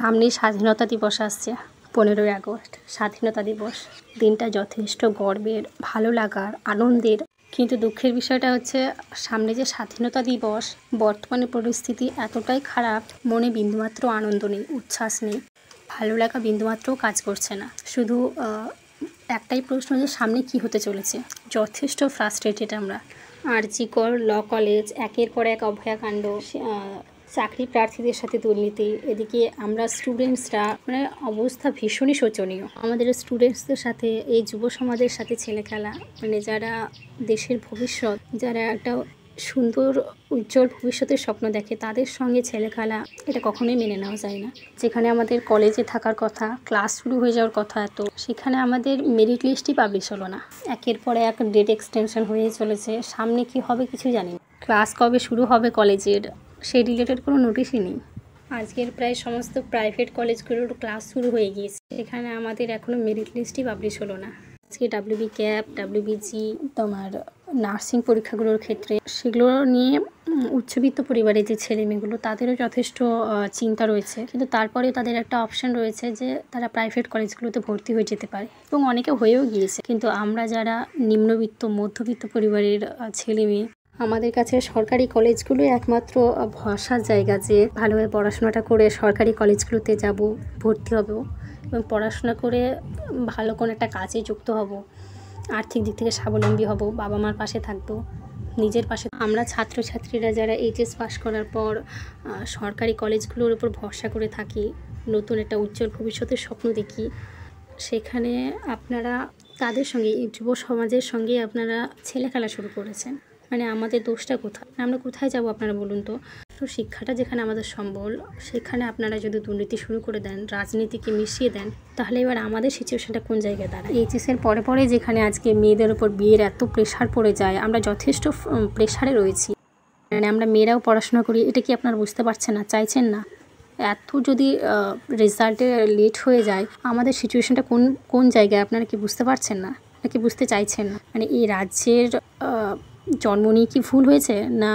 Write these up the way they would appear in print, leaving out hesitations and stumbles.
সামনেই স্বাধীনতা দিবস আসছে, 15ই আগস্ট স্বাধীনতা দিবস। দিনটা যথেষ্ট গর্বের, ভালো লাগার, আনন্দের। কিন্তু দুঃখের বিষয়টা হচ্ছে সামনে যে স্বাধীনতা দিবস, বর্তমানে পরিস্থিতি এতটাই খারাপ, মনে বিন্দুমাত্র আনন্দ নেই, উচ্ছ্বাস নেই, ভালো লাগা বিন্দুমাত্রও কাজ করছে না। শুধু একটাই প্রশ্ন যে সামনে কি হতে চলেছে। যথেষ্ট ফ্রাস্ট্রেটেড আমরা। আরজি কর ল কলেজ, একের পর এক অভয়াকাণ্ড, চাকরি প্রার্থীদের সাথে দুর্নীতি, এদিকে আমরা স্টুডেন্টসরা মানে অবস্থা ভীষণই শোচনীয়। আমাদের স্টুডেন্টসদের সাথে এই যুব সমাজের সাথে ছেলে খেলা, মানে যারা দেশের ভবিষ্যৎ, যারা একটা সুন্দর উজ্জ্বল ভবিষ্যতের স্বপ্ন দেখে, তাদের সঙ্গে ছেলে খেলা এটা কখনোই মেনে নেওয়া যায় না। যেখানে আমাদের কলেজে থাকার কথা, ক্লাস শুরু হয়ে যাওয়ার কথা, তো সেখানে আমাদের মেরিট লিস্টই পাবলিশ হলো না। একের পর এক ডেট এক্সটেনশন হয়ে চলেছে, সামনে কি হবে কিছু জানি না। ক্লাস কবে শুরু হবে কলেজের সেই রিলেটেড কোনো নোটিশই নেই। আজকের প্রায় সমস্ত প্রাইভেট কলেজগুলোর ক্লাস শুরু হয়ে গিয়েছে, সেখানে আমাদের এখনও মেরিট লিস্টই পাবলিশ হলো না। আজকে ডাব্লিউবি ক্যাপ, ডাব্লিউবিজি, তোমার নার্সিং পরীক্ষাগুলোর ক্ষেত্রে সেগুলো নিয়ে উচ্চবিত্ত পরিবারের যে ছেলে মেয়েগুলো, তাদেরও যথেষ্ট চিন্তা রয়েছে। কিন্তু তারপরেও তাদের একটা অপশান রয়েছে যে তারা প্রাইভেট কলেজগুলোতে ভর্তি হয়ে যেতে পারে, এবং অনেকে হয়েও গিয়েছে। কিন্তু আমরা যারা নিম্নবিত্ত মধ্যবিত্ত পরিবারের ছেলে মেয়ে, আমাদের কাছে সরকারি কলেজগুলো একমাত্র ভরসার জায়গা, যে ভালোভাবে পড়াশোনাটা করে সরকারি কলেজগুলোতে যাব, ভর্তি হব এবং পড়াশোনা করে ভালো কোনো একটা কাজে যুক্ত হব, আর্থিক দিক থেকে স্বাবলম্বী হব, বাবা মার পাশে থাকবো, নিজের পাশে। আমরা ছাত্রছাত্রীরা যারা এইচএস পাস করার পর সরকারি কলেজগুলোর উপর ভরসা করে থাকি, নতুন একটা উজ্জ্বল ভবিষ্যতের স্বপ্ন দেখি, সেখানে আপনারা তাদের সঙ্গে, এই যুব সমাজের সঙ্গে আপনারা ছেলে খেলা শুরু করেছেন। মানে আমাদের দোষটা কোথায়? আমরা কোথায় যাব আপনারা বলুন তো? তো শিক্ষাটা যেখানে আমাদের সম্বল, সেখানে আপনারা যদি দুর্নীতি শুরু করে দেন, রাজনীতিকে মিশিয়ে দেন, তাহলে এবার আমাদের সিচুয়েশনটা কোন জায়গায় দাঁড়ায়? এইচএসের পরে পরে যেখানে আজকে মেয়েদের ওপর বিয়ের এত প্রেশার পড়ে যায়, আমরা যথেষ্ট প্রেশারে রয়েছি। মানে আমরা মেয়েরাও পড়াশোনা করি, এটা কি আপনারা বুঝতে পারছেন না, চাইছেন না? এত যদি রেজাল্টে লেট হয়ে যায়, আমাদের সিচুয়েশনটা কোন জায়গায় আপনারা কি বুঝতে পারছেন না, নাকি বুঝতে চাইছেন না? মানে এই রাজ্যের জন্ম নিয়ে কি ভুল হয়েছে, না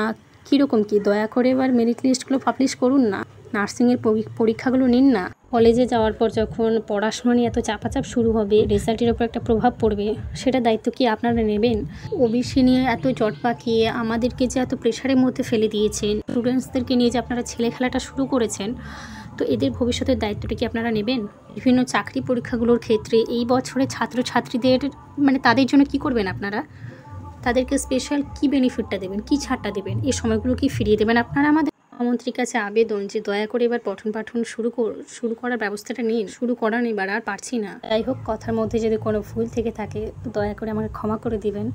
কীরকম কি? দয়া করে এবার মেরিট লিস্টগুলো পাবলিশ করুন না, নার্সিংয়ের পরীক্ষাগুলো নিন না। কলেজে যাওয়ার পর যখন পড়াশোনা নিয়ে এত চাপাচাপ শুরু হবে, রেজাল্টের ওপর একটা প্রভাব পড়বে, সেটা দায়িত্ব কি আপনারা নেবেন? ওবিসি নিয়ে এত জট পাকিয়ে আমাদেরকে যে এত প্রেশারের মধ্যে ফেলে দিয়েছেন, স্টুডেন্টসদেরকে নিয়ে যে আপনারা ছেলে খেলাটা শুরু করেছেন, তো এদের ভবিষ্যতের দায়িত্বটা কি আপনারা নেবেন? বিভিন্ন চাকরি পরীক্ষাগুলোর ক্ষেত্রে এই বছরে ছাত্রছাত্রীদের মানে তাদের জন্য কি করবেন আপনারা? তাদেরকে স্পেশাল কি বেনিফিটটা দেবেন, কি ছাড়টা দেবেন? এই সময়গুলো কি ফিরিয়ে দেবেন আপনারা? আমাদের মন্ত্রীর কাছে আবেদন যে দয়া করে এবার পঠন পাঠন শুরু করার ব্যবস্থাটা নিন। শুরু করান, এবার আর পারছি না। যাই হোক, কথার মধ্যে যদি কোনো ভুল থেকে থাকে দয়া করে আমাকে ক্ষমা করে দিবেন,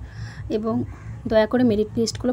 এবং দয়া করে মেরিট লিস্টগুলো